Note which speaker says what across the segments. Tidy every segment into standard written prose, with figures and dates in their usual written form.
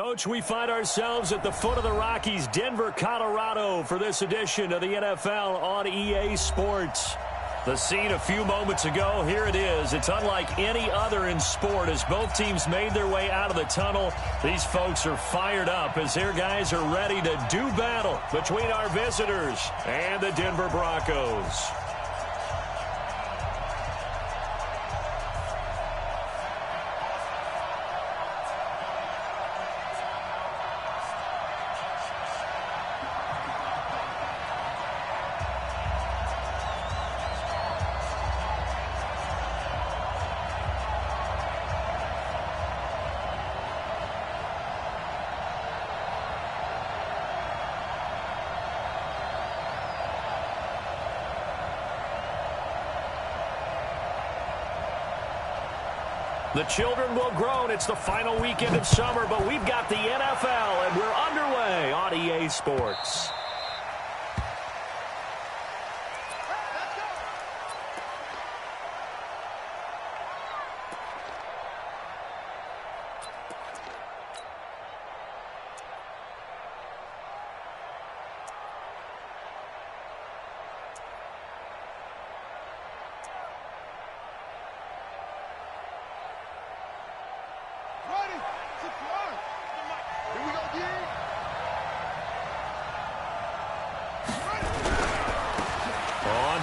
Speaker 1: Coach, we find ourselves at the foot of the Rockies, Denver, Colorado, for this edition of the NFL on EA Sports. The scene a few moments ago, here it is. It's unlike any other in sport as both teams made their way out of the tunnel. These folks are fired up as their guys are ready to do battle between our visitors and the Denver Broncos. The children will groan. It's the final weekend of summer, but we've got the NFL, and we're underway on EA Sports.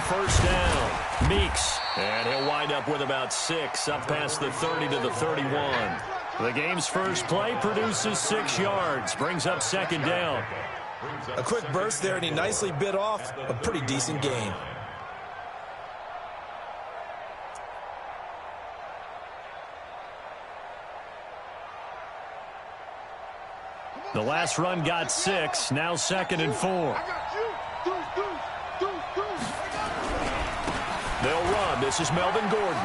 Speaker 1: First down, Meeks, and he'll wind up with about 6, up past the 30 to the 31. The game's first play produces 6 yards, brings up second down.
Speaker 2: A quick burst there, and he nicely bit off a pretty decent gain.
Speaker 1: The last run got 6, now 2nd and 4. They'll run. This is Melvin Gordon.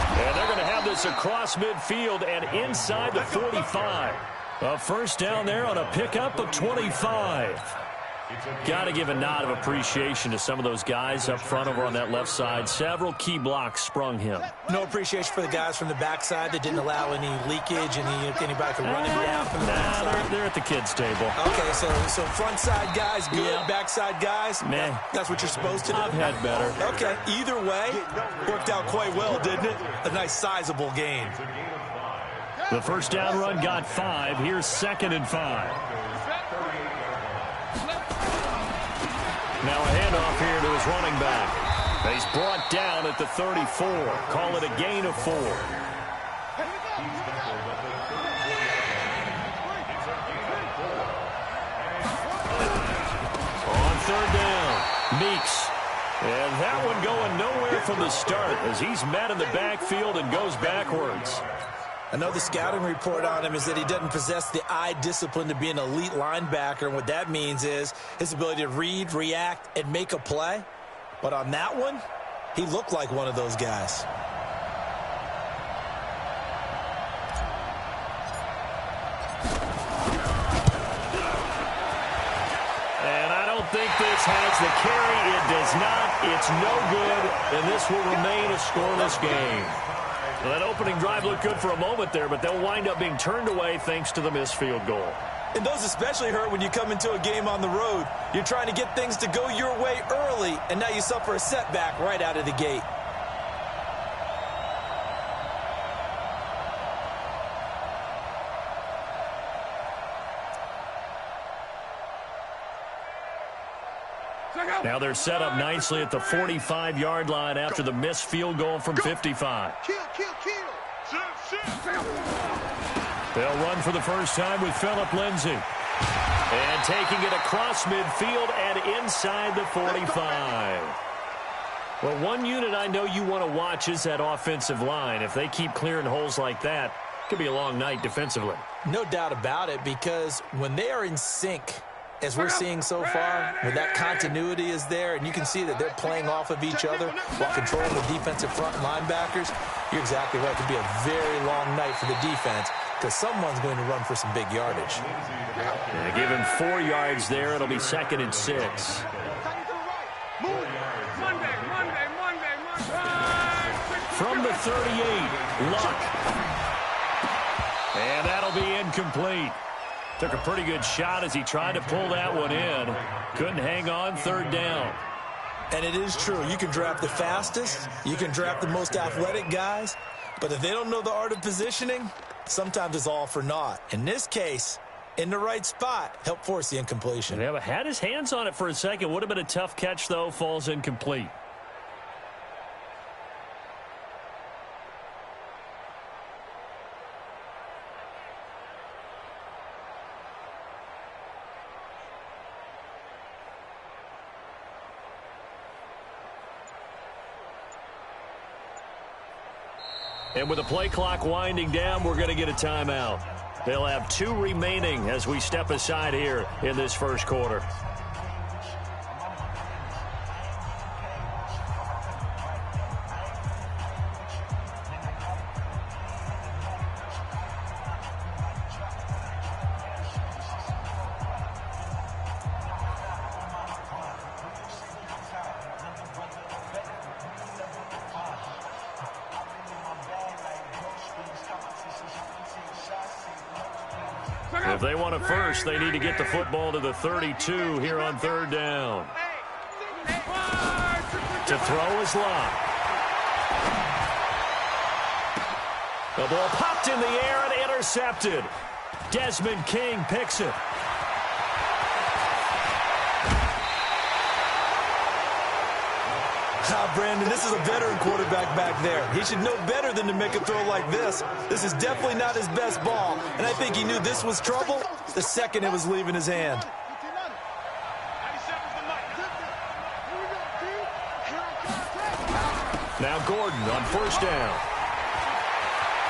Speaker 1: And they're going to have this across midfield and inside the 45. A first down there on a pickup of 25. Got to give a nod of appreciation to some of those guys up front over on that left side. Several key blocks sprung him.
Speaker 2: No appreciation for the guys from the backside that didn't allow any leakage, anybody could run him down from the backside.
Speaker 1: They're at the kids' table.
Speaker 2: Okay, so front side guys good, yeah. Backside guys,
Speaker 1: man,
Speaker 2: that's what you're supposed to do.
Speaker 1: I've had better.
Speaker 2: Okay, either way, worked out quite well, didn't it? A nice sizable gain.
Speaker 1: The first down run got 5. Here's 2nd and 5. Now a handoff here to his running back. He's brought down at the 34. Call it a gain of 4. On third down, Meeks. And that one going nowhere from the start as he's met in the backfield and goes backwards.
Speaker 2: I know the scouting report on him is that he doesn't possess the eye discipline to be an elite linebacker, and what that means is his ability to read, react, and make a play. But on that one, he looked like one of those guys.
Speaker 1: And I don't think this has the carry. It does not. It's no good, and this will remain a scoreless game. Well, that opening drive looked good for a moment there, but they'll wind up being turned away thanks to the missed field goal.
Speaker 2: And those especially hurt when you come into a game on the road. You're trying to get things to go your way early, and now you suffer a setback right out of the gate.
Speaker 1: Now they're set up nicely at the 45-yard line after the missed field goal from 55. They'll run for the first time with Phillip Lindsay. And taking it across midfield and inside the 45. Well, one unit I know you want to watch is that offensive line. If they keep clearing holes like that, it could be a long night defensively.
Speaker 2: No doubt about it, because when they are in sync, as we're seeing so far, when that continuity is there, and you can see that they're playing off of each other while controlling the defensive front linebackers, you're exactly right. It could be a very long night for the defense because someone's going to run for some big yardage.
Speaker 1: Yeah, give him 4 yards there. It'll be 2nd and 6. From the 38, Luck. And that'll be incomplete. Took a pretty good shot as he tried to pull that one in. Couldn't hang on, third down.
Speaker 2: And it is true. You can draft the fastest. You can draft the most athletic guys. But if they don't know the art of positioning, sometimes it's all for naught. In this case, in the right spot, help force the incompletion.
Speaker 1: Yeah, but had his hands on it for a second. Would have been a tough catch, though. Falls incomplete. And with the play clock winding down, we're going to get a timeout. They'll have 2 remaining as we step aside here in this first quarter. If they want it first, they need to get the football to the 32 here on third down. To throw is Locke. The ball popped in the air and intercepted. Desmond King picks it.
Speaker 2: Brandon, this is a veteran quarterback back there. He should know better than to make a throw like this. This is definitely not his best ball, and I think he knew this was trouble the second it was leaving his hand.
Speaker 1: Now Gordon on first down.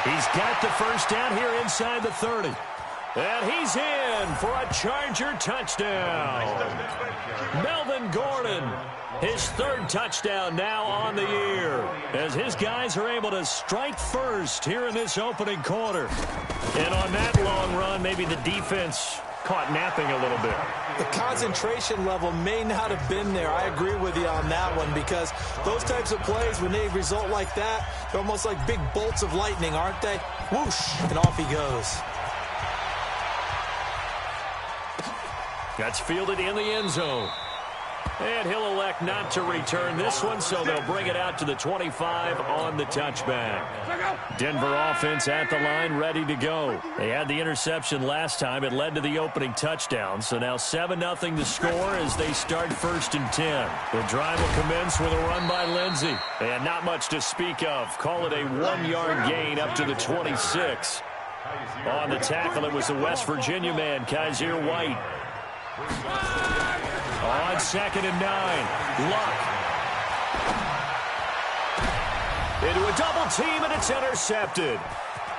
Speaker 1: He's got the first down here inside the 30. And he's in for a Charger touchdown. Melvin Gordon, his 3rd touchdown now on the year, as his guys are able to strike first here in this opening quarter. And on that long run, maybe the defense caught napping a little bit.
Speaker 2: The concentration level may not have been there. I agree with you on that one, because those types of plays, when they result like that, they're almost like big bolts of lightning, aren't they? Whoosh, and off he goes.
Speaker 1: That's fielded in the end zone. And he'll elect not to return this one, so they'll bring it out to the 25 on the touchback. Denver offense at the line, ready to go. They had the interception last time. It led to the opening touchdown. So now 7-0 to score as they start 1st and 10. The drive will commence with a run by Lindsey. And not much to speak of. Call it a 1-yard gain up to the 26. On the tackle, it was the West Virginia man, Kaiser White. On 2nd and 9, Luck. Into a double team, and it's intercepted.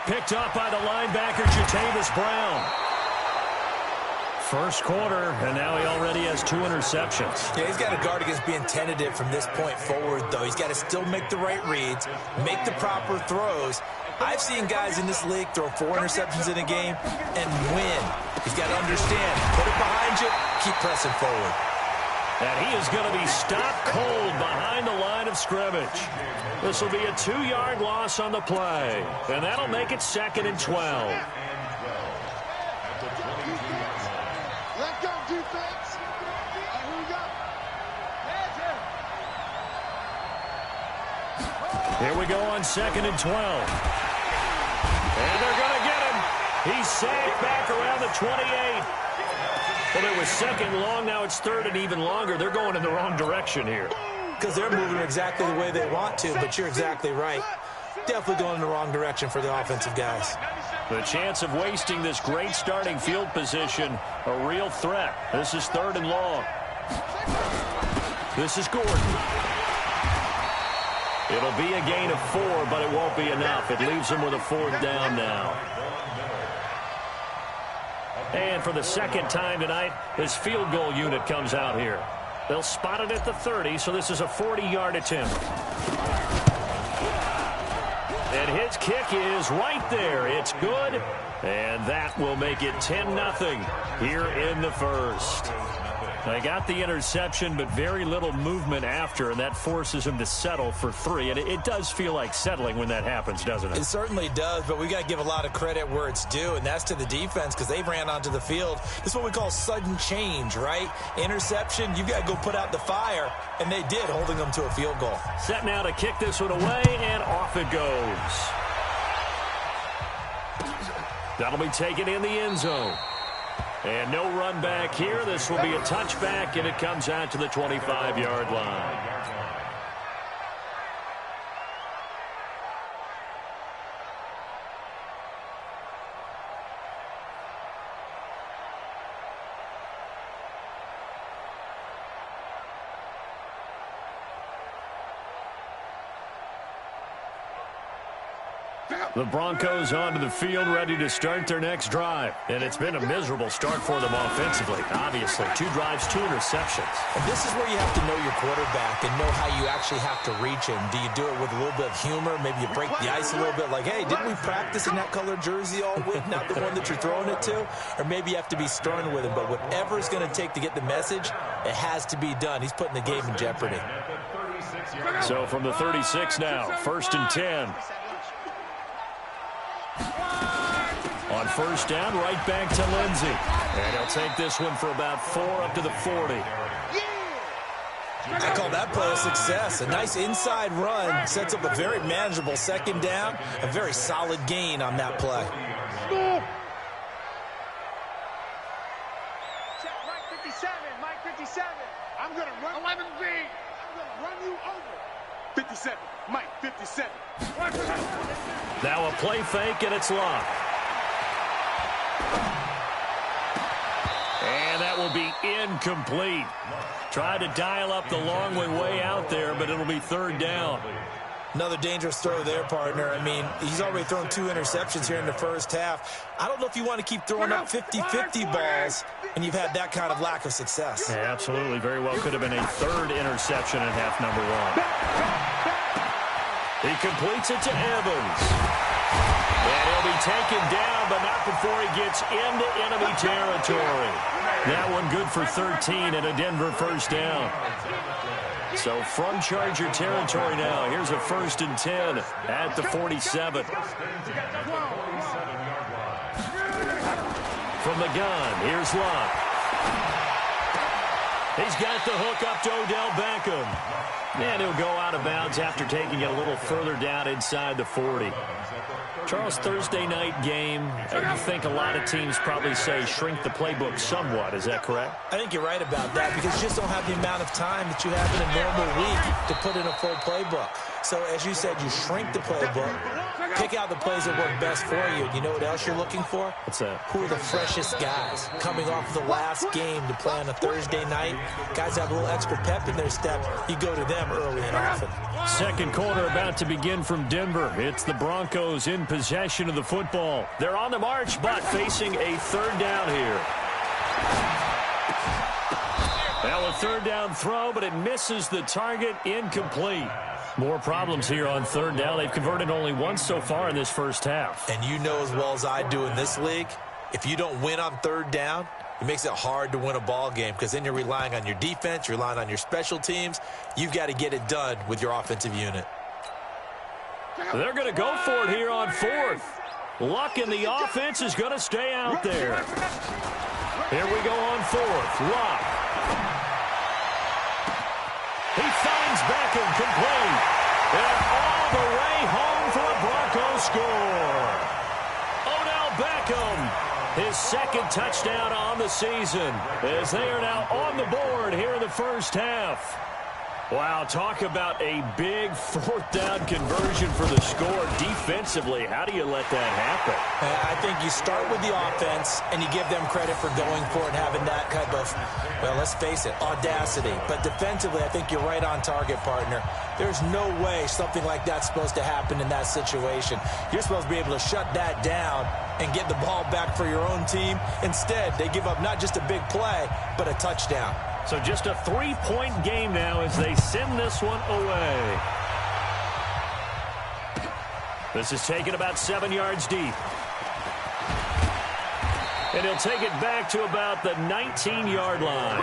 Speaker 1: Picked up by the linebacker, Jatavis Brown. First quarter, and now he already has 2 interceptions.
Speaker 2: Yeah, he's got to guard against being tentative from this point forward, though. He's got to still make the right reads, make the proper throws. I've seen guys in this league throw 4 interceptions in a game and win. He's got to understand, put it behind you, keep pressing forward.
Speaker 1: And he is going to be stopped cold behind the line of scrimmage. This will be a 2-yard loss on the play, and that'll make it 2nd and 12.
Speaker 3: Let go, defense. Here we go.
Speaker 1: Here we go on 2nd and 12. And they're going to get him. He's sacked back around the 28. Well, it was 2nd long. Now it's 3rd and even longer. They're going in the wrong direction here.
Speaker 2: Because they're moving exactly the way they want to, but you're exactly right. Definitely going in the wrong direction for the offensive guys.
Speaker 1: The chance of wasting this great starting field position, a real threat. This is 3rd and long. This is Gordon. It'll be a gain of 4, but it won't be enough. It leaves him with a 4th down now. And for the 2nd time tonight, his field goal unit comes out here. They'll spot it at the 30, so this is a 40-yard attempt. And his kick is right there. It's good, and that will make it 10-0 here in the first. They got the interception, but very little movement after, and that forces him to settle for 3. And it does feel like settling when that happens, doesn't it?
Speaker 2: It certainly does, but we got to give a lot of credit where it's due, and that's to the defense because they ran onto the field. This is what we call sudden change, right? Interception, you got to go put out the fire, and they did, holding them to a field goal.
Speaker 1: Set now to kick this one away, and off it goes. That'll be taken in the end zone. And no run back here. This will be a touchback, and it comes out to the 25-yard line. The Broncos onto the field, ready to start their next drive. And it's been a miserable start for them offensively. Obviously, 2 drives, 2 interceptions.
Speaker 2: And this is where you have to know your quarterback and know how you actually have to reach him. Do you do it with a little bit of humor? Maybe you break the ice a little bit like, hey, didn't we practice in that color jersey all week, not the one that you're throwing it to? Or maybe you have to be stern with him. But whatever it's going to take to get the message, it has to be done. He's putting the game in jeopardy.
Speaker 1: So from the 36 now, 1st and 10. On 1st down, right back to Lindsey. And he'll take this one for about 4 up to the 40.
Speaker 2: I call that play a success. A nice inside run sets up a very manageable 2nd down. A very solid gain on that play.
Speaker 3: Check Mike 57, Mike 57. I'm going to run 11 V. I'm going to run you over. 57, Mike 57.
Speaker 1: Now a play fake, and it's locked. And that will be incomplete. Tried to dial up the long way out there, but it'll be 3rd down.
Speaker 2: Another dangerous throw there, partner. I mean, he's already thrown 2 interceptions here in the first half. I don't know if you want to keep throwing up 50-50 balls, and you've had that kind of lack of success.
Speaker 1: Yeah, absolutely. Very well could have been a 3rd interception in half number 1. He completes it to Evans. And he'll be taken down, but not before he gets into enemy territory. That one good for 13 and a Denver 1st down. So from Charger territory now, here's a 1st and 10 at the 47. From the gun, here's Locke. He's got the hook up to Odell Beckham. And he'll go out of bounds after taking it a little further down inside the 40. Charles, Thursday night game, I think a lot of teams probably say shrink the playbook somewhat. Is that correct?
Speaker 2: I think you're right about that because you just don't have the amount of time that you have in a normal week to put in a full playbook. So, as you said, you shrink the playbook, pick out the plays that work best for you. You know what else you're looking for?
Speaker 1: What's that?
Speaker 2: Who are the freshest guys coming off of the last game to play on a Thursday night? Guys have a little extra pep in their step. You go to them early and often.
Speaker 1: 2nd quarter about to begin from Denver. It's the Broncos in possession of the football. They're on the march, but facing a 3rd down here. Well, a 3rd down throw, but it misses the target, incomplete. More problems here on 3rd down. They've converted only once so far in this first half.
Speaker 2: And you know as well as I do in this league, if you don't win on 3rd down, it makes it hard to win a ball game because then you're relying on your defense, you're relying on your special teams. You've got to get it done with your offensive unit.
Speaker 1: They're going to go for it here on 4th. Luck in the offense is going to stay out there. Here we go on 4th. Luck. He finds Beckham complete. And all the way home for a Broncos score. Odell Beckham, his 2nd touchdown on the season, as they are now on the board here in the first half. Wow, talk about a big 4th down conversion for the score. Defensively, how do you let that happen?
Speaker 2: I think you start with the offense, and you give them credit for going for it and having that type of, well, let's face it, audacity. But defensively, I think you're right on target, partner. There's no way something like that's supposed to happen in that situation. You're supposed to be able to shut that down and get the ball back for your own team. Instead, they give up not just a big play, but a touchdown.
Speaker 1: So just a 3-point game now as they send this one away. This is taken about 7 yards deep. And he'll take it back to about the 19-yard line.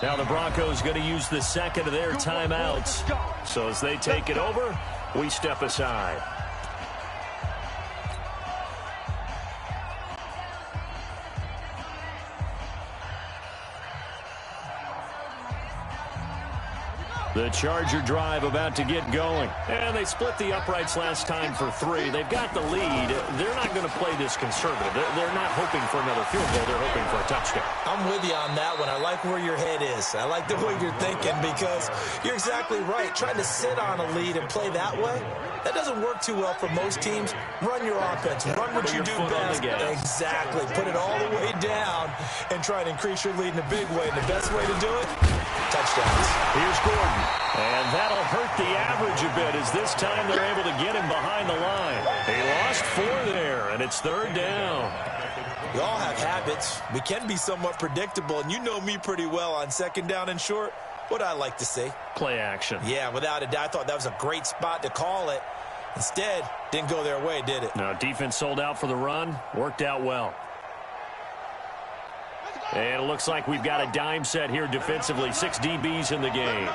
Speaker 1: Now the Broncos going to use the second of their timeouts. So as they take it over, we step aside. The Charger drive about to get going. And they split the uprights last time for 3. They've got the lead. They're not going to play this conservative. They're not hoping for another field goal. They're hoping for a touchdown.
Speaker 2: I'm with you on that one. I like where your head is. I like the way you're thinking because you're exactly right. Trying to sit on a lead and play that way, that doesn't work too well for most teams. Run your offense. Run what you do best. Exactly. Put it all the way down and try to increase your lead in a big way. And the best way to do it, touchdowns.
Speaker 1: Here's Gordon. And that'll hurt the average a bit as this time they're able to get him behind the line. He lost 4 there, and it's 3rd down.
Speaker 2: We all have habits. We can be somewhat predictable, and you know me pretty well on 2nd down and short. What I like to see?
Speaker 1: Play action.
Speaker 2: Yeah, without a doubt. I thought that was a great spot to call it. Instead, didn't go their way, did it?
Speaker 1: No, defense sold out for the run. Worked out well. And it looks like we've got a dime set here defensively. 6 DBs in the game.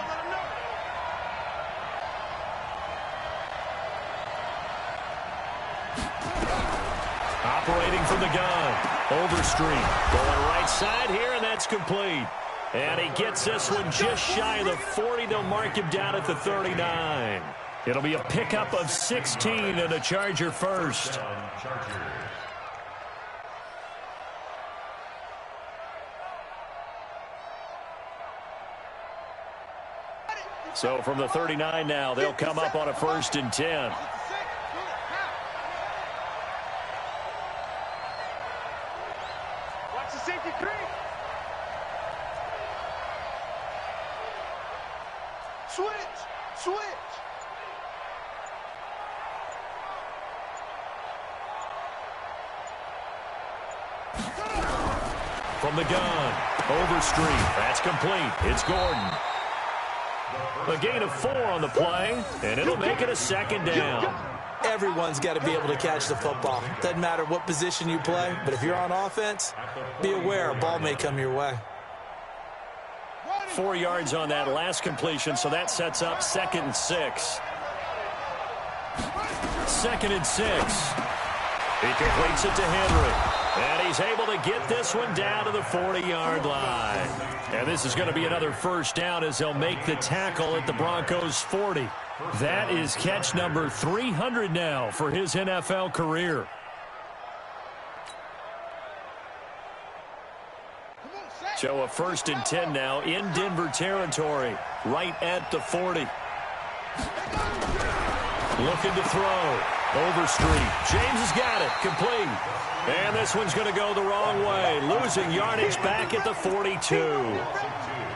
Speaker 1: Operating from the gun. Overstreet. Going right side here, and that's complete. And he gets this one just shy of the 40. They'll mark him down at the 39. It'll be a pickup of 16 and a Charger first. So from the 39 now, they'll come up on a 1st and 10.
Speaker 3: Watch the safety creep. Switch.
Speaker 1: From the gun, Overstreet. That's complete. It's Gordon. A gain of 4 on the play, and it'll make it a 2nd down.
Speaker 2: Everyone's got to be able to catch the football. Doesn't matter what position you play, but if you're on offense, be aware a ball may come your way.
Speaker 1: 4 yards on that last completion, so that sets up 2nd and 6. 2nd and 6. He completes it to Henry. And he's able to get this one down to the 40-yard line. And this is going to be another 1st down as they'll make the tackle at the Broncos' 40. That is catch number 300 now for his NFL career. So a 1st and 10 now in Denver territory, right at the 40. Looking to throw. Overstreet. James has got it. Complete. And this one's going to go the wrong way. Losing yardage back at the 42.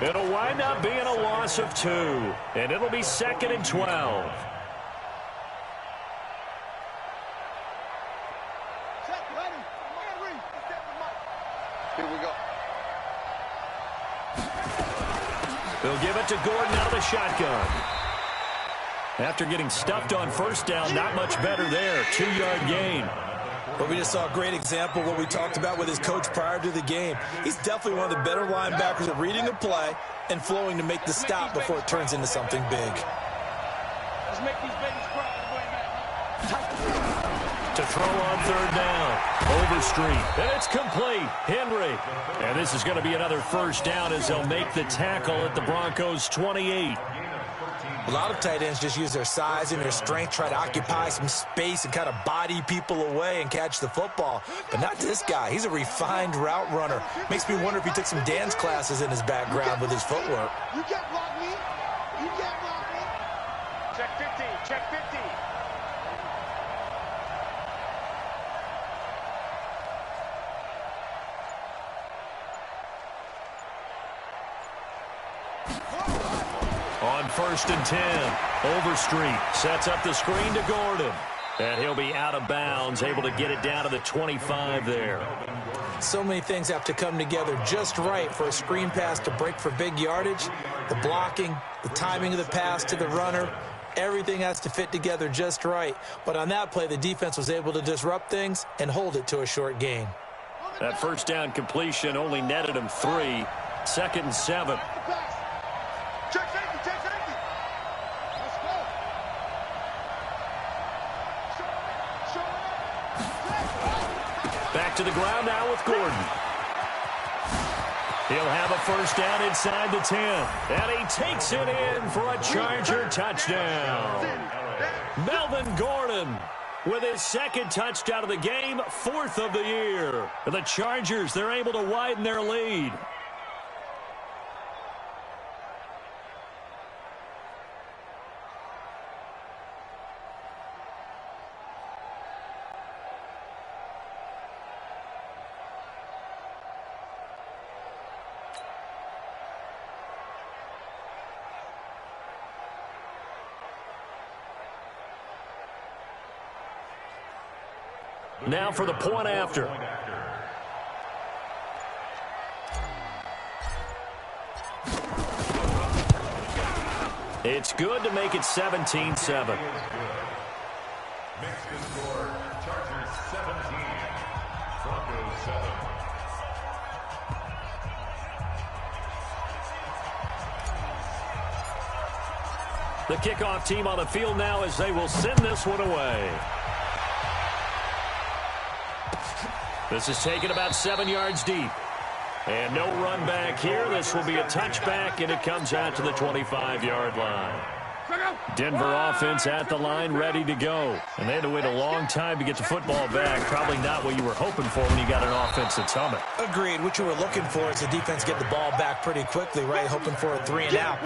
Speaker 1: It'll wind up being a loss of 2. And it'll be 2nd and 12.
Speaker 3: Here we go.
Speaker 1: They'll give it to Gordon out of the shotgun. After getting stuffed on 1st down, not much better there. 2-yard gain.
Speaker 2: But we just saw a great example of what we talked about with his coach prior to the game. He's definitely one of the better linebackers at reading a play and flowing to make the stop before it turns into something big.
Speaker 3: Let's make these babies cry.
Speaker 1: To throw on 3rd down. Overstreet. And it's complete. Henry. And this is going to be another 1st down as they'll make the tackle at the Broncos' 28.
Speaker 2: A lot of tight ends just use their size and their strength, try to occupy some space and kind of body people away and catch the football. But not this guy. He's a refined route runner. Makes me wonder if he took some dance classes in his background with his footwork.
Speaker 3: You can't block me. You can't block me. Check 15. Check 15.
Speaker 1: On 1st and 10, Overstreet sets up the screen to Gordon. And he'll be out of bounds, able to get it down to the 25 there.
Speaker 2: So many things have to come together just right for a screen pass to break for big yardage. The blocking, the timing of the pass to the runner, everything has to fit together just right. But on that play, the defense was able to disrupt things and hold it to a short gain.
Speaker 1: That 1st down completion only netted him 3. 2nd and 7.
Speaker 3: pass. Check safety, check safety. Let's go.
Speaker 1: Back to the ground now with Gordon. He'll have a first down inside the 10. And he takes it in for a Charger touchdown. Melvin Gordon with his second touchdown of the game, 4th of the year. The Chargers, they're able to widen their lead. Now for the point after. It's good to make it 17-7.
Speaker 4: Mexican score, Chargers 17, Broncos 7.
Speaker 1: The kickoff team on the field now as they will send this one away. This is taken about 7 yards deep. And no run back here. This will be a touchback, and it comes out to the 25-yard line. Denver offense at the line, ready to go. And they had to wait a long time to get the football back. Probably not what you were hoping for when you got an offense that's humming.
Speaker 2: Agreed. What you were looking for is the defense get the ball back pretty quickly, right? Hoping for a 3-and-out.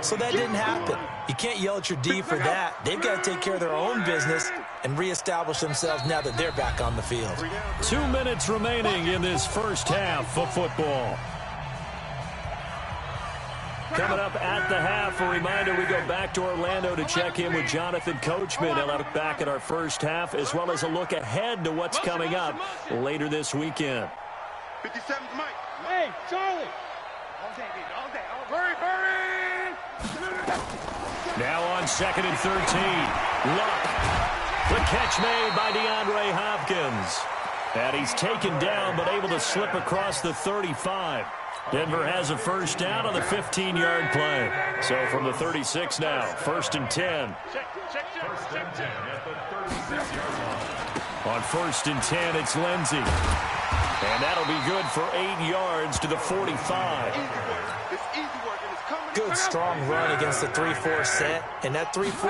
Speaker 2: So that didn't happen. You can't yell at your D for that. They've got to take care of their own business and reestablish themselves now that they're back on the field.
Speaker 1: 2 minutes remaining in this first half of football. Coming up at the half, a reminder, we go back to Orlando to check in with Jonathan Coachman. He'll look back at our first half, as well as a look ahead to what's coming up later this weekend.
Speaker 3: 57's Mike. Hey, Charlie. All day, baby, all day. Hurry, hurry.
Speaker 1: Now on 2nd and 13. Luck. The catch made by DeAndre Hopkins. And he's taken down, but able to slip across the 35. Denver has a first down on the 15-yard play. So from the 36 now, 1st and 10.
Speaker 4: First and 10 at the 36-yard line.
Speaker 1: On 1st and 10, it's Lindsey. And that'll be good for 8 yards to the 45.
Speaker 3: It's easy work, and it's coming.
Speaker 2: Good, strong run against the 3-4 set. And that 3-4,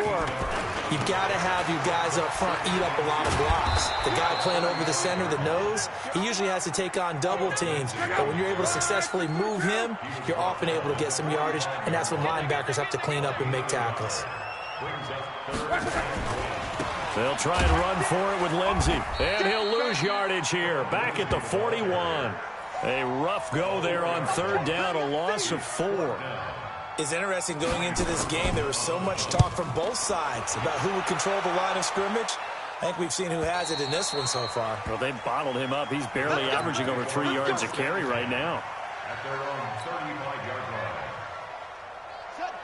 Speaker 2: you've got to have your guys up front eat up a lot of blocks. The guy playing over the center, the nose, he usually has to take on double teams. But when you're able to successfully move him, you're often able to get some yardage, and that's when linebackers have to clean up and make tackles.
Speaker 1: They'll try and run for it with Lindsey. And he'll lose yardage here. Back at the 41. A rough go there on 3rd down, a loss of 4.
Speaker 2: It's interesting going into this game. There was so much talk from both sides about who would control the line of scrimmage. I think we've seen who has it in this one so far.
Speaker 1: Well, they bottled him up. He's barely averaging over 3 yards a carry right now.
Speaker 4: At their own 35-yard line.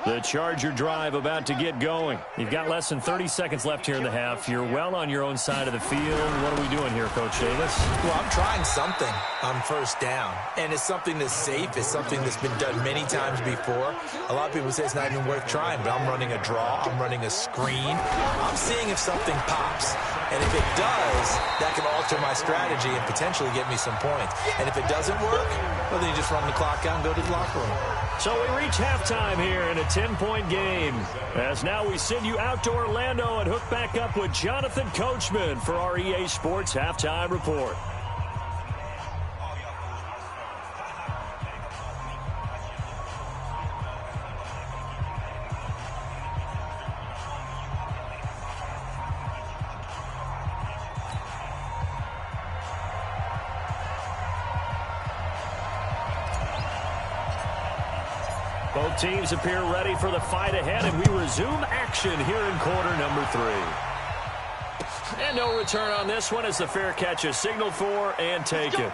Speaker 1: The Charger drive about to get going. You've got less than 30 seconds left here in the half. You're well on your own side of the field. What are we doing here, Coach Davis?
Speaker 2: Well, I'm trying something on 1st down, and it's something that's safe. It's something that's been done many times before. A lot of people say it's not even worth trying, but I'm running a draw. I'm running a screen. I'm seeing if something pops, and if it does, that can alter my strategy and potentially get me some points. And if it doesn't work, well, then you just run the clock out and go to the locker room.
Speaker 1: So we reach halftime here in a 10-point game. As now we send you out to Orlando and hook back up with Jonathan Coachman for our EA Sports Halftime Report. Both teams appear ready for the fight ahead, and we resume action here in quarter number 3. And no return on this one as the fair catch is signaled for and taken.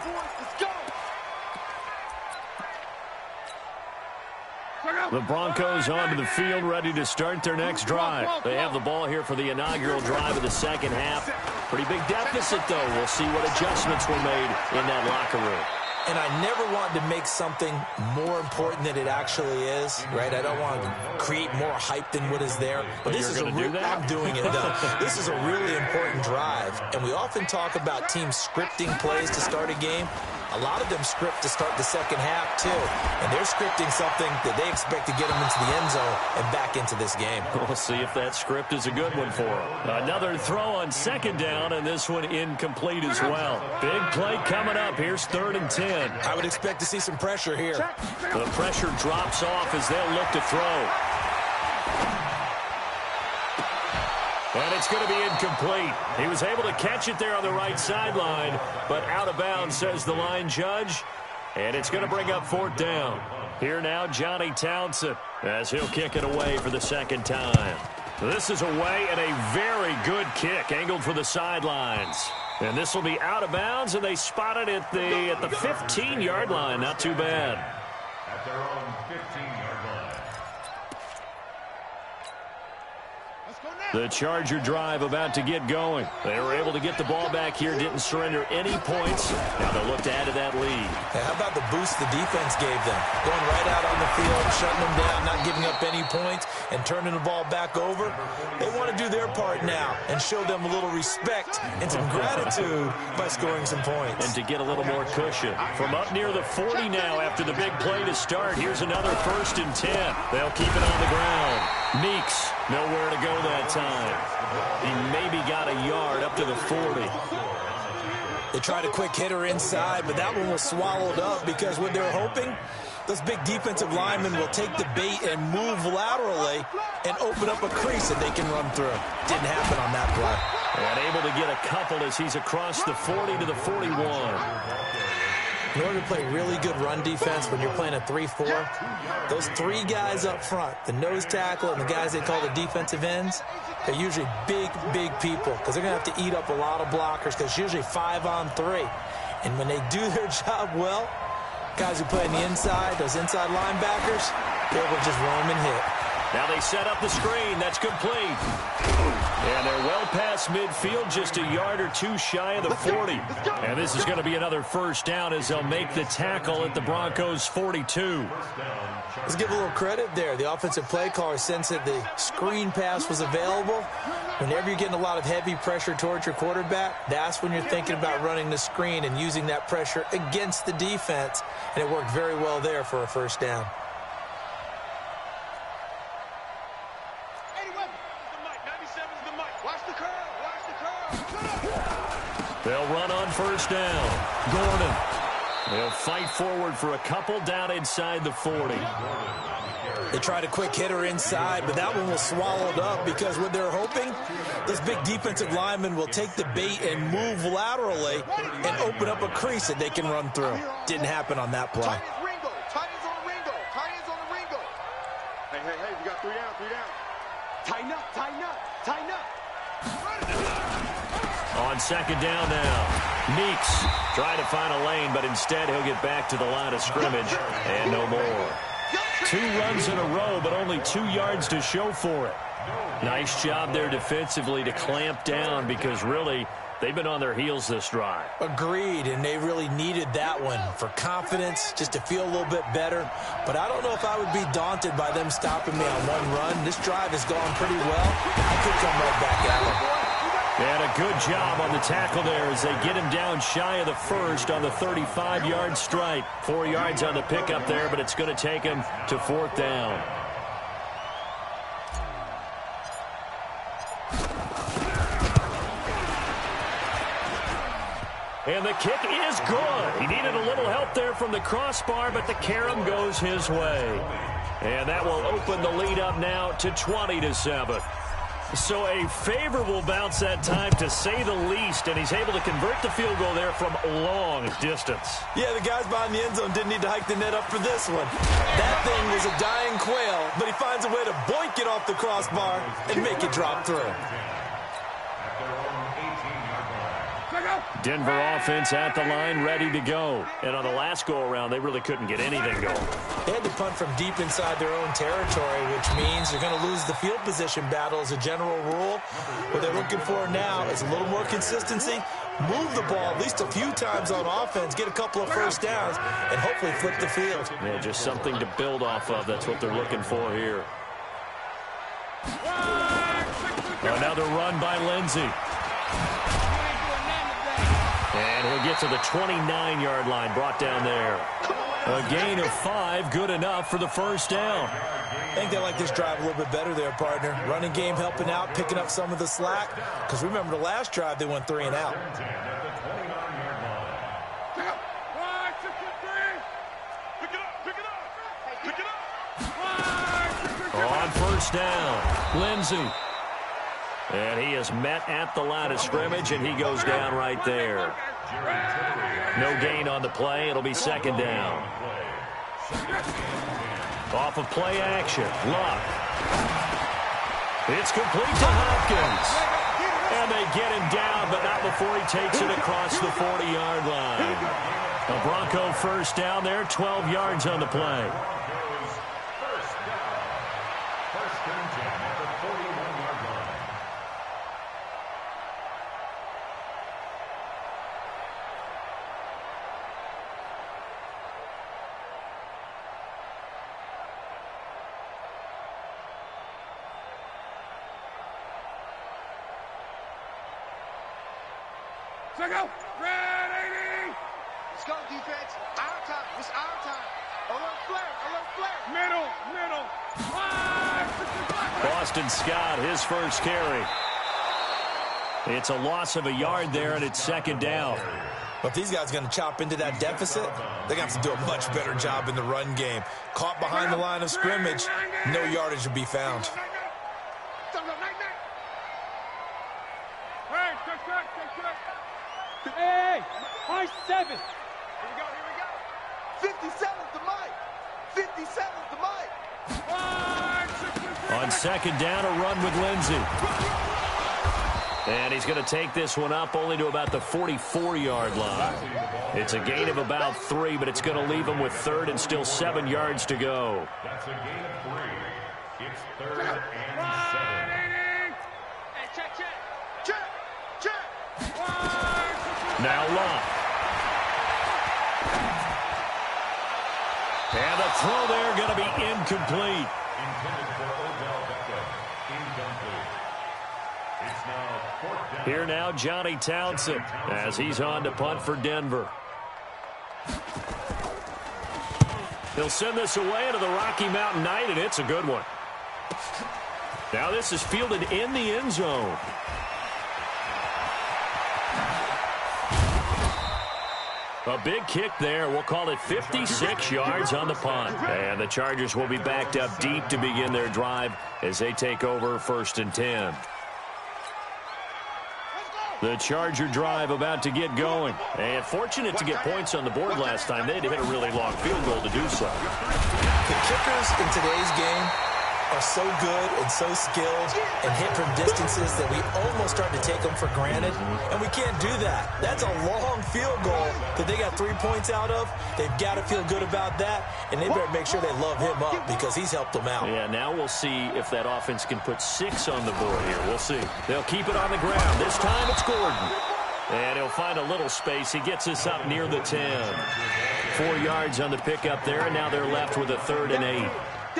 Speaker 1: The Broncos onto the field, ready to start their next drive. They have the ball here for the inaugural drive of the second half. Pretty big deficit, though. We'll see what adjustments were made in that locker room.
Speaker 2: And I never want to make something more important than it actually is, right? I don't want to create more hype than what is there. But this is I'm doing it, though. This is a really important drive. And we often talk about teams scripting plays to start a game. A lot of them script to start the second half, too. And they're scripting something that they expect to get them into the end zone and back into this game.
Speaker 1: We'll see if that script is a good one for them. Another throw on second down, and this one incomplete as well. Big play coming up. Here's 3rd and 10.
Speaker 2: I would expect to see some pressure here.
Speaker 1: The pressure drops off as they'll look to throw. And it's going to be incomplete. He was able to catch it there on the right sideline, but out of bounds, says the line judge. And it's going to bring up 4th down. Here now, Johnny Townsend, as he'll kick it away for the second time. This is away and a very good kick, angled for the sidelines. And this will be out of bounds, and they spot it at the 15-yard line. Not too bad.
Speaker 4: At their own 15-yard line.
Speaker 1: The Charger drive about to get going. They were able to get the ball back here, didn't surrender any points. Now they'll look to add to that lead.
Speaker 2: Hey, how about the boost the defense gave them? Going right out on the field, shutting them down, not giving up any points, and turning the ball back over. They want to do their part now and show them a little respect and some gratitude by scoring some points.
Speaker 1: And to get a little more cushion. From up near the 40 now after the big play to start. Here's another 1st and 10. They'll keep it on the ground. Meeks, nowhere to go that time. He maybe got a yard up to the 40.
Speaker 2: They tried a quick hitter inside, but that one was swallowed up because what they're hoping, those big defensive linemen will take the bait and move laterally and open up a crease that they can run through. Didn't happen on that play.
Speaker 1: And able to get a couple as he's across the 40 to the 41.
Speaker 2: In order to play really good run defense when you're playing a 3-4, those 3 guys up front, the nose tackle and the guys they call the defensive ends, they're usually big, big people because they're going to have to eat up a lot of blockers because it's usually 5 on 3. And when they do their job well, guys who play on the inside, those inside linebackers, they're able to just roam and hit.
Speaker 1: Now they set up the screen. That's complete. And they're well past midfield, just a yard or 2 shy of the 40. And this is going to be another 1st down as they'll make the tackle at the Broncos' 42.
Speaker 2: Let's give a little credit there. The offensive play caller sensed that the screen pass was available. Whenever you're getting a lot of heavy pressure towards your quarterback, that's when you're thinking about running the screen and using that pressure against the defense. And it worked very well there for a 1st down.
Speaker 1: They'll run on 1st down. Gordon. They'll fight forward for a couple down inside the 40.
Speaker 2: They tried a quick hitter inside, but that one was swallowed up because what they're hoping, those big defensive linemen will take the bait and move laterally and open up a crease that they can run through. Didn't happen on that play.
Speaker 3: Tight ends on the Ringo. Tight ends on the Ringo. Hey, we got 3 down, 3 down. Tighten up, tighten up, tighten up.
Speaker 1: On 2nd down now. Meeks trying to find a lane, but instead he'll get back to the line of scrimmage and no more. 2 runs in a row, but only 2 yards to show for it. Nice job there defensively to clamp down because really they've been on their heels this drive.
Speaker 2: Agreed, and they really needed that one for confidence, just to feel a little bit better. But I don't know if I would be daunted by them stopping me on 1 run. This drive has gone pretty well. I could come right back at them.
Speaker 1: And a good job on the tackle there as they get him down shy of the 1st on the 35-yard strike. 4 yards on the pickup there, but it's going to take him to 4th down. And the kick is good. He needed a little help there from the crossbar, but the carom goes his way. And that will open the lead up now to 20-7. So a favorable bounce that time, to say the least, and he's able to convert the field goal there from long distance.
Speaker 2: Yeah, the guys behind the end zone didn't need to hike the net up for this one. That thing was a dying quail, but he finds a way to boink it off the crossbar and make it drop through.
Speaker 3: Check out.
Speaker 1: Denver offense at the line, ready to go. And on the last go-around, they really couldn't get anything going.
Speaker 2: They had to punt from deep inside their own territory, which means they're going to lose the field position battle as a general rule. What they're looking for now is a little more consistency, move the ball at least a few times on offense, get a couple of first downs, and hopefully flip the field.
Speaker 1: Yeah, just something to build off of. That's what they're looking for here. Another run by Lindsey. And he'll get to the 29-yard line, brought down there. A gain of 5, good enough for the first down.
Speaker 2: I think they like this drive a little bit better there, partner. Running game helping out, picking up some of the slack. Because remember the last drive, they went 3 and out.
Speaker 1: On first down, Lindsey. And he is met at the line of scrimmage, and he goes down right there. No gain on the play. It'll be second down. Off of play action. Luck. It's complete to Hopkins. And they get him down, but not before he takes it across the 40-yard line. A Bronco first down there, 12 yards on the play.
Speaker 3: Go. Ready. Let's go, defense. Our time. It's our time. Alert flare. Alert flare. Middle.
Speaker 1: Boston Scott, his first carry. It's a loss of a yard there, and it's second down.
Speaker 2: But if these guys are going to chop into that deficit, they're going to have to do a much better job in the run game. Caught behind the line of scrimmage, no yardage will be found.
Speaker 3: Hey, high 7. Here we go. 57's the mic. 57's the mic.
Speaker 1: On second down, a run with Lindsey. And he's going to take this one up only to about the 44-yard line. It's a gain of about 3, but it's going to leave him with third and still 7 yards to go.
Speaker 4: That's a gain of 3. It's 3rd and 7.
Speaker 3: Hey, check.
Speaker 1: Now Luck. And the throw there going to be incomplete.
Speaker 4: Intended for Odell Beckham. Incomplete. It's now 4th down.
Speaker 1: Here now, Johnny Townsend, as he's on to punt for Denver. He'll send this away into the Rocky Mountain Night, and it's a good one. Now this is fielded in the end zone. A big kick there. We'll call it 56 yards on the punt. And the Chargers will be backed up deep to begin their drive as they take over 1st and 10. The Charger drive about to get going. And fortunate to get points on the board last time. They had to hit a really long field goal to do so.
Speaker 2: The kickers in today's game are so good and so skilled and hit from distances that we almost start to take them for granted, and we can't do that. That's a long field goal that they got 3 points out of. They've got to feel good about that, and they better make sure they love him up because he's helped them out.
Speaker 1: Yeah, now we'll see if that offense can put 6 on the board here. We'll see. They'll keep it on the ground. This time it's Gordon. And he'll find a little space. He gets us up near the 10. 4 yards on the pickup there, and now they're left with a 3rd and 8.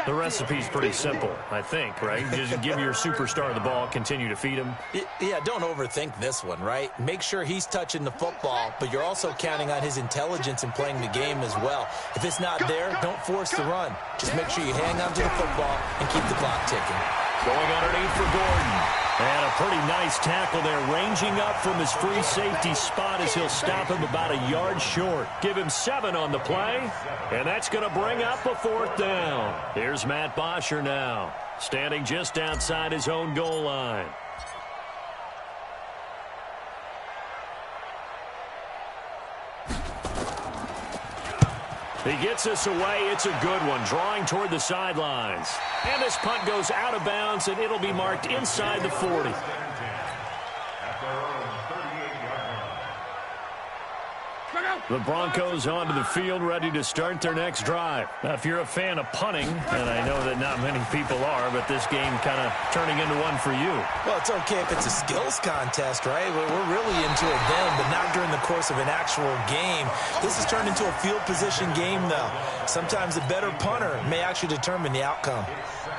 Speaker 1: The recipe's pretty simple, I think, right? Just give your superstar the ball, continue to feed him.
Speaker 2: Yeah, don't overthink this one, right? Make sure he's touching the football, but you're also counting on his intelligence in playing the game as well. If it's not there, don't force the run. Just make sure you hang on to the football and keep the clock ticking.
Speaker 1: Going underneath for Gordon. And a pretty nice tackle there, ranging up from his free safety spot as he'll stop him about a yard short. Give him 7 on the play, and that's going to bring up a 4th down. Here's Matt Bosher now, standing just outside his own goal line. He gets us away. It's a good one, drawing toward the sidelines. And this punt goes out of bounds, and it'll be marked inside the 40. The Broncos onto the field, ready to start their next drive. Now, if you're a fan of punting, and I know that not many people are, but this game kind of turning into one for you.
Speaker 2: Well, it's okay if it's a skills contest, right? We're really into it then, but not during the course of an actual game. This has turned into a field position game, though. Sometimes a better punter may actually determine the outcome.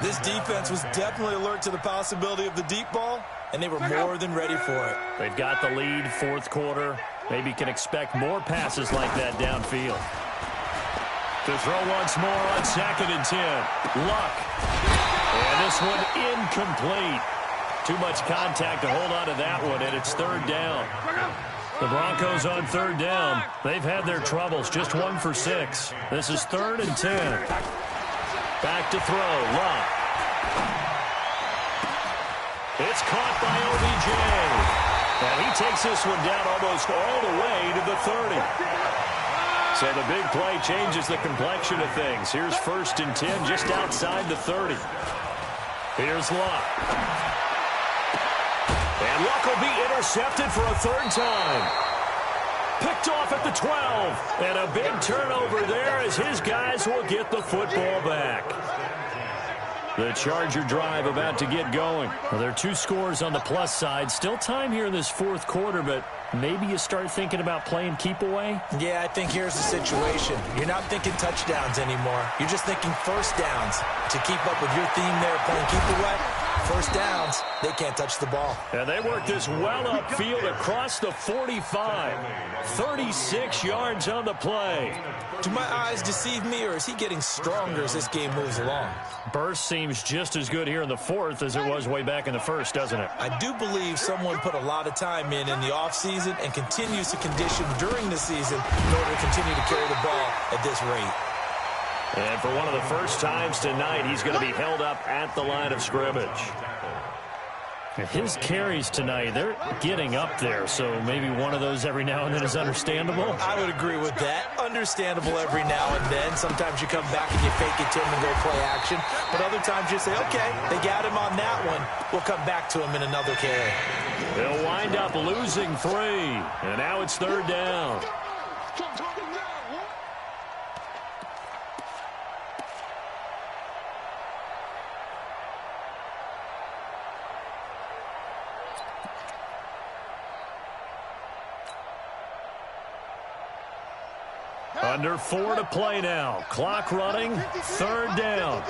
Speaker 2: This defense was definitely alert to the possibility of the deep ball, and they were more than ready for it.
Speaker 1: They've got the lead, fourth quarter. Maybe can expect more passes like that downfield. To throw once more on 2nd and 10. Luck. And this one incomplete. Too much contact to hold on to that one, and it's 3rd down. The Broncos on 3rd down. They've had their troubles, just 1 for 6. This is 3rd and 10. Back to throw, Luck. It's caught by OBJ. And he takes this one down almost all the way to the 30. So the big play changes the complexion of things. Here's 1st and 10 just outside the 30. Here's Luck. And Luck will be intercepted for a 3rd time. Picked off at the 12. And a big turnover there as his guys will get the football back. The Charger drive about to get going. Well, there are 2 scores on the plus side. Still time here in this 4th quarter, but maybe you start thinking about playing keep away?
Speaker 2: Yeah, I think here's the situation. You're not thinking touchdowns anymore. You're just thinking 1st downs. To keep up with your theme there, playing keep away, 1st downs, they can't touch the ball.
Speaker 1: And they work this well upfield across the 45. 36 yards on the play.
Speaker 2: Do my eyes deceive me, or is he getting stronger as this game moves along?
Speaker 1: Burst seems just as good here in the 4th as it was way back in the 1st, doesn't it?
Speaker 2: I do believe someone put a lot of time in the offseason and continues to condition during the season in order to continue to carry the ball at this rate.
Speaker 1: And for one of the first times tonight, he's going to be held up at the line of scrimmage. His carries tonight, they're getting up there, so maybe one of those every now and then is understandable.
Speaker 2: I would agree with that. Understandable every now and then. Sometimes you come back and you fake it to him and go play action. But other times you say, okay, they got him on that one. We'll come back to him in another carry.
Speaker 1: They'll wind up losing 3, and now it's 3rd down. Under 4 to play now. Clock running. 3rd down.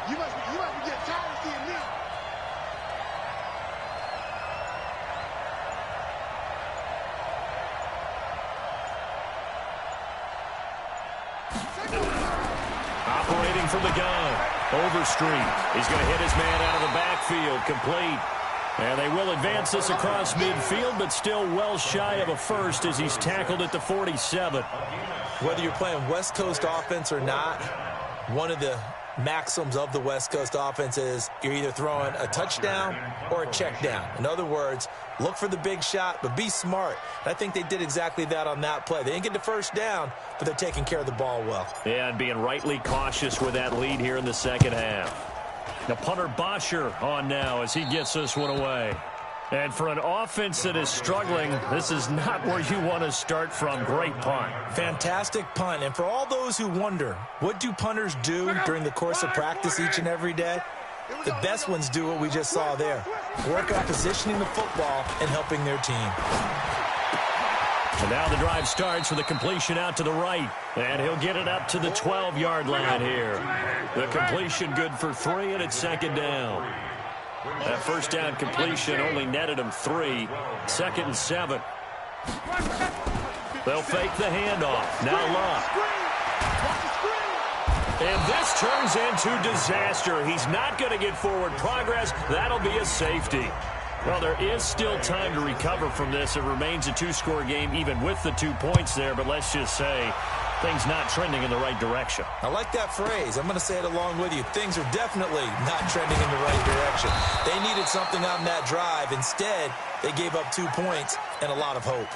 Speaker 3: You must be getting tired of seeing me.
Speaker 1: Operating from the gun. Overstreet. He's going to hit his man out of the backfield. Complete. And they will advance this across midfield, but still well shy of a first as he's tackled at the 47.
Speaker 2: Whether you're playing West Coast offense or not, one of the maxims of the West Coast offense is you're either throwing a touchdown or a check down. In other words, look for the big shot, but be smart. And I think they did exactly that on that play. They didn't get the first down, but they're taking care of the ball well.
Speaker 1: Yeah, and being rightly cautious with that lead here in the 2nd half. Now punter Bosher on now as he gets this one away. And for an offense that is struggling, this is not where you want to start from. Great punt.
Speaker 2: Fantastic punt. And for all those who wonder, what do punters do during the course of practice each and every day? The best ones do what we just saw there. Work on positioning the football and helping their team.
Speaker 1: And now the drive starts with a completion out to the right. And he'll get it up to the 12-yard line here. The completion good for 3, and it's 2nd down. That first down completion only netted him 3. 2nd and 7. They'll fake the handoff. Now Luck. And this turns into disaster. He's not going to get forward progress. That'll be a safety. Well, there is still time to recover from this. It remains a 2-score game even with the 2 points there, but let's just say things not trending in the right direction.
Speaker 2: I like that phrase. I'm going to say it along with you. Things are definitely not trending in the right direction. They needed something on that drive. Instead, they gave up 2 points and a lot of hope.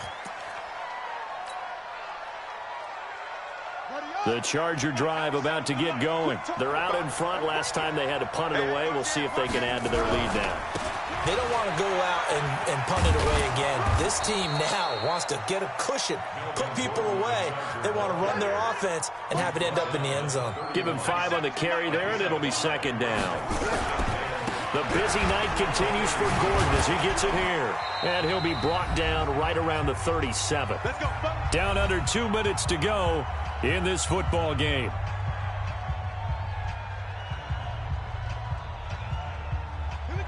Speaker 1: The Charger drive about to get going. They're out in front. Last time they had to punt it away. We'll see if they can add to their lead now.
Speaker 2: They don't want to go out and punt it away again. This team now wants to get a cushion, put people away. They want to run their offense and have it end up in the end zone.
Speaker 1: Give him 5 on the carry there, and it'll be second down. The busy night continues for Gordon as he gets it here. And he'll be brought down right around the 37. Down under 2 minutes to go in this football game.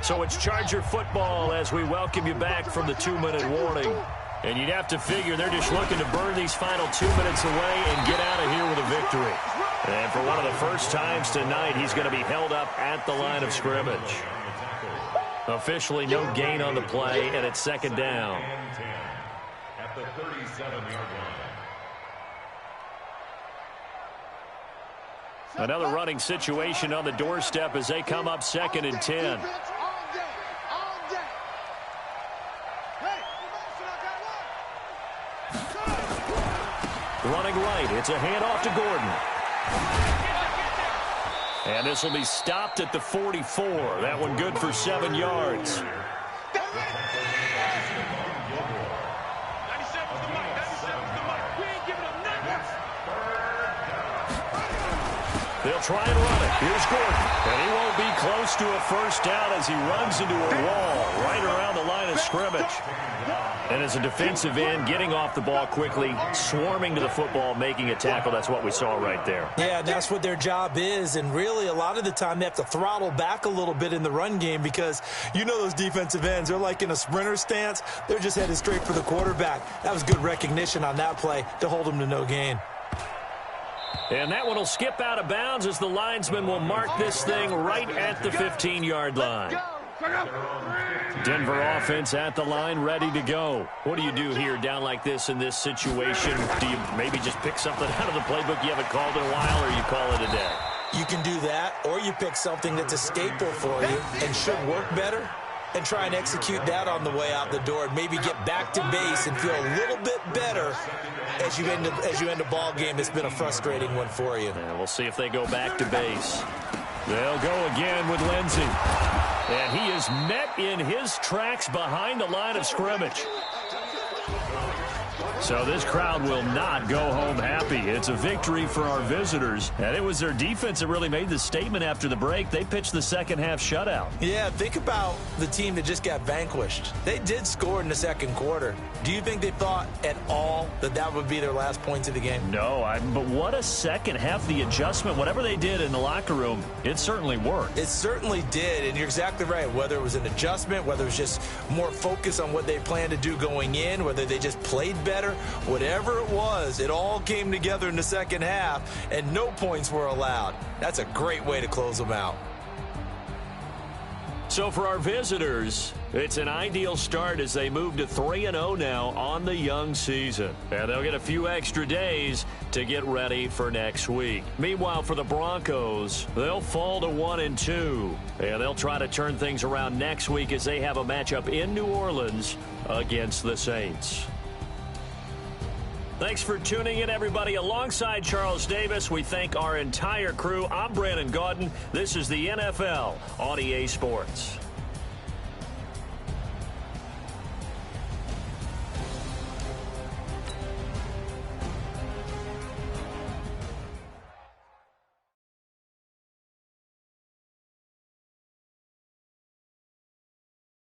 Speaker 1: So it's Charger football as we welcome you back from the 2-minute warning. And you'd have to figure they're just looking to burn these final 2 minutes away and get out of here with a victory. And for one of the first times tonight, he's going to be held up at the line of scrimmage. Officially no gain on the play, and it's second down.
Speaker 4: At the 37-yard line.
Speaker 1: Another running situation on the doorstep as they come up 2nd and 10. Running right, it's a handoff to Gordon. And this will be stopped at the 44. That one good for 7 yards. They'll try and run it. Here's Gordon. And he won't be close to a first down as he runs into a wall right around the line of scrimmage. And as a defensive end, getting off the ball quickly, swarming to the football, making a tackle, that's what we saw right there.
Speaker 2: Yeah, that's what their job is. And really, a lot of the time, they have to throttle back a little bit in the run game because you know those defensive ends, they're like in a sprinter stance. They're just headed straight for the quarterback. That was good recognition on that play to hold them to no gain.
Speaker 1: And that one will skip out of bounds as the linesman will mark this thing right at the 15-yard line. Denver offense at the line, ready to go. What do you do here down like this in this situation? Do you maybe just pick something out of the playbook you haven't called in a while, or you call it a day?
Speaker 2: You can do that, or you pick something that's a staple for you and should work better and try and execute that on the way out the door and maybe get back to base and feel a little bit better as you end a ball game that's been a frustrating one for you.
Speaker 1: And we'll see if they go back to base. They'll go again with Lindsey. And he is met in his tracks behind the line of scrimmage. So this crowd will not go home happy. It's a victory for our visitors. And it was their defense that really made the statement after the break. They pitched the second half shutout.
Speaker 2: Yeah, think about the team that just got vanquished. They did score in the second quarter. Do you think they thought at all that that would be their last points of the game?
Speaker 1: No, but what a second half. The adjustment, whatever they did in the locker room, it certainly worked.
Speaker 2: It certainly did, and you're exactly right. Whether it was an adjustment, whether it was just more focus on what they planned to do going in, whether they just played better, whatever it was, it all came together in the second half, and no points were allowed. That's a great way to close them out.
Speaker 1: So for our visitors, it's an ideal start as they move to 3-0 now on the young season. And they'll get a few extra days to get ready for next week. Meanwhile, for the Broncos, they'll fall to 1-2. And they'll try to turn things around next week as they have a matchup in New Orleans against the Saints. Thanks for tuning in, everybody. Alongside Charles Davis, we thank our entire crew. I'm Brandon Gaudin. This is the NFL on EA Sports.